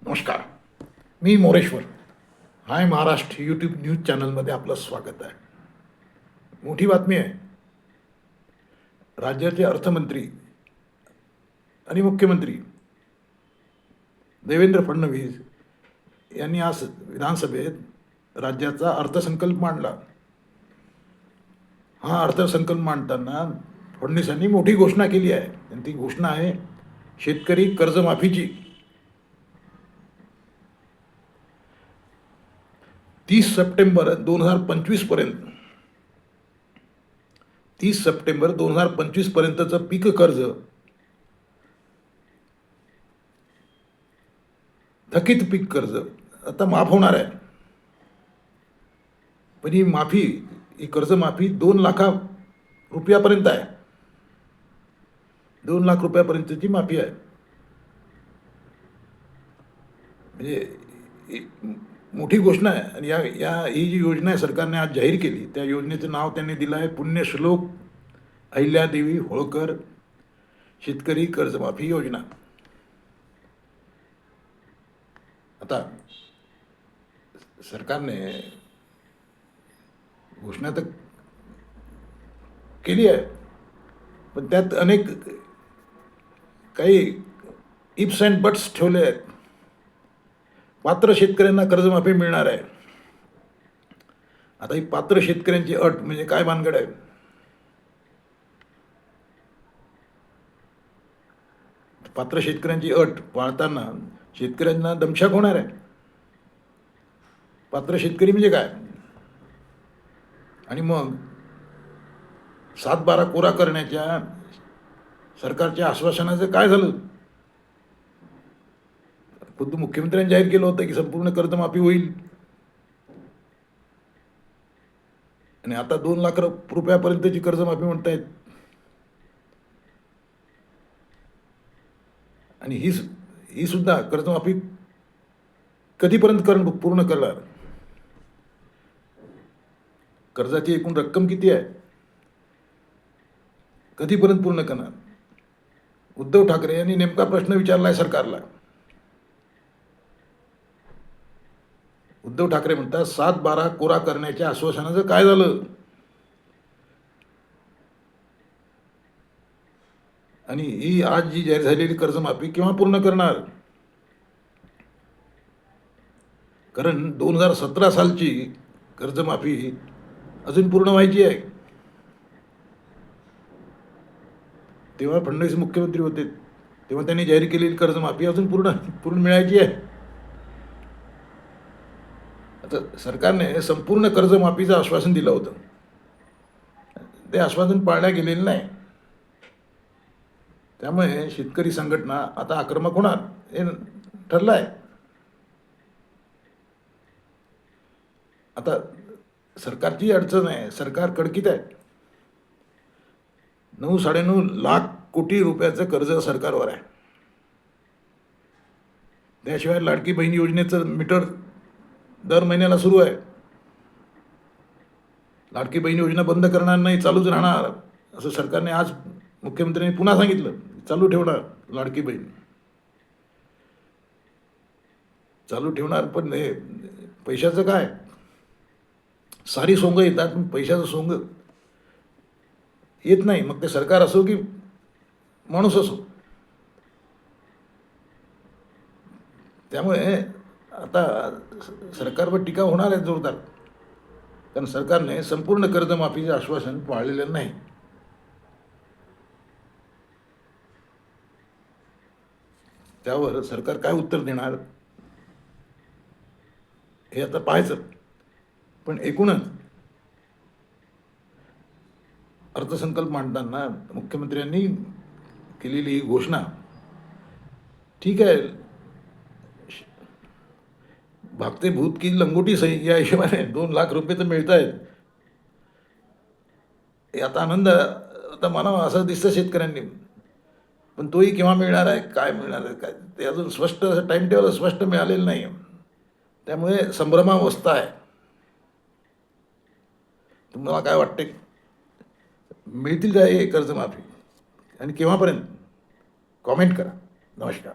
नमस्कार. मी मोरेश्वर. हाय Maharashtra YouTube news चॅनलमध्ये आपलं स्वागत आहे. मोठी बातमी आहे. राज्याचे अर्थमंत्री आणि मुख्यमंत्री देवेंद्र फडणवीस यांनी आज विधानसभेत राज्याचा अर्थसंकल्प मांडला. हा अर्थसंकल्प मांडताना फडणवीसांनी मोठी घोषणा केली आहे आणि ती घोषणा आहे शेतकरी कर्जमाफीची. 30 सप्टेंबर 2025 पर्यंत 30 सप्टेंबर 2025 पर्यंतचं पीक कर्ज थकीत पीक कर्ज आता माफ होणार आहे. पण ही कर्जमाफी 2 लाख रुपयापर्यंत आहे. 2 लाख रुपयापर्यंतची माफी आहे. म्हणजे मोठी घोषणा आहे. आणि ही जी योजना आहे सरकारने आज जाहीर केली, त्या योजनेचं नाव त्यांनी दिलं आहे पुण्यश्लोक अहिल्यादेवी होळकर शेतकरी कर्जमाफी योजना. आता सरकारने घोषणा तर केली आहे, पण त्यात अनेक काही इफ्स अँड बट्स ठेवले आहेत. पात्र शेतकऱ्यांना कर्जमाफी मिळणार आहे. आता ही पात्र शेतकऱ्यांची अट म्हणजे काय भानगड आहे? पात्र शेतकऱ्यांची अट पाळताना शेतकऱ्यांना दमछाक होणार आहे. पात्र शेतकरी म्हणजे काय? आणि मग 7/12 कोरा करण्याच्या सरकारच्या आश्वासनाचं काय झालं? खुद्द मुख्यमंत्र्यांनी जाहीर केलं होतं की संपूर्ण कर्जमाफी होईल, आणि आता 2 लाख रुपयापर्यंतची कर्जमाफी म्हणतायत. आणि ही सुद्धा कर्जमाफी कधीपर्यंत पूर्ण करणार? कर्जाची एकूण रक्कम किती आहे? कधीपर्यंत पूर्ण करणार? उद्धव ठाकरे यांनी नेमका प्रश्न विचारला आहे सरकारला. उद्धव ठाकरे म्हणतात 7/12 कोरा करण्याच्या आश्वासनाचं काय झालं? आणि ही आज जी जाहीर झालेली कर्जमाफी केव्हा पूर्ण करणार? कारण 2017 सालची कर्जमाफी अजून पूर्ण व्हायची आहे. तेव्हा फडणवीस मुख्यमंत्री होते, तेव्हा त्यांनी जाहीर केलेली कर्जमाफी अजून पूर्ण मिळायची आहे. आता सरकारने संपूर्ण कर्जमाफीचं आश्वासन दिलं होतं, ते आश्वासन पाळलं गेलेलं नाही. त्यामुळे शेतकरी संघटना आता आक्रमक होणार हे ठरलं आहे. आता सरकारची अडचण आहे, सरकार कडकीत आहे. 9-9.5 लाख कोटी रुपयाचं कर्ज सरकारवर आहे. त्याशिवाय लाडकी बहीण योजनेचं मीटर दर महिन्याला सुरू आहे. लाडकी बहीण योजना बंद करणार नाही, चालूच राहणार असं सरकारने आज मुख्यमंत्र्यांनी पुन्हा सांगितलं. चालू ठेवणार लाडकी बहीण, चालू ठेवणार. पण हे पैशाचं काय? सारी सोंग येतात, पण पैशाचं सोंग येत नाही. मग ते सरकार असो की माणूस असो. त्यामुळे आता सरकारवर टीका होणार आहे जोरदार, कारण सरकारने संपूर्ण कर्जमाफीचे आश्वासन पाळलेलं नाही. त्यावर सरकार काय उत्तर देणार हे आता पाहायचं. पण एकूणच अर्थसंकल्प मांडताना मुख्यमंत्र्यांनी केलेली ही घोषणा ठीक आहे. भागते भूत की लंगोटी सही या हिशोबाने 2 लाख रुपये तर मिळत आहेत. आता आनंद आता म्हणावा असं दिसतं शेतकऱ्यांनी. पण तोही केव्हा मिळणार आहे, काय मिळणार आहे, काय ते अजून स्पष्ट टाइम टेबल स्पष्ट मिळालेलं नाही. त्यामुळे संभ्रमावस्था आहे. तुम्हाला काय वाटते? मिळतील काय हे कर्जमाफी आणि केव्हापर्यंत? कॉमेंट करा. नमस्कार.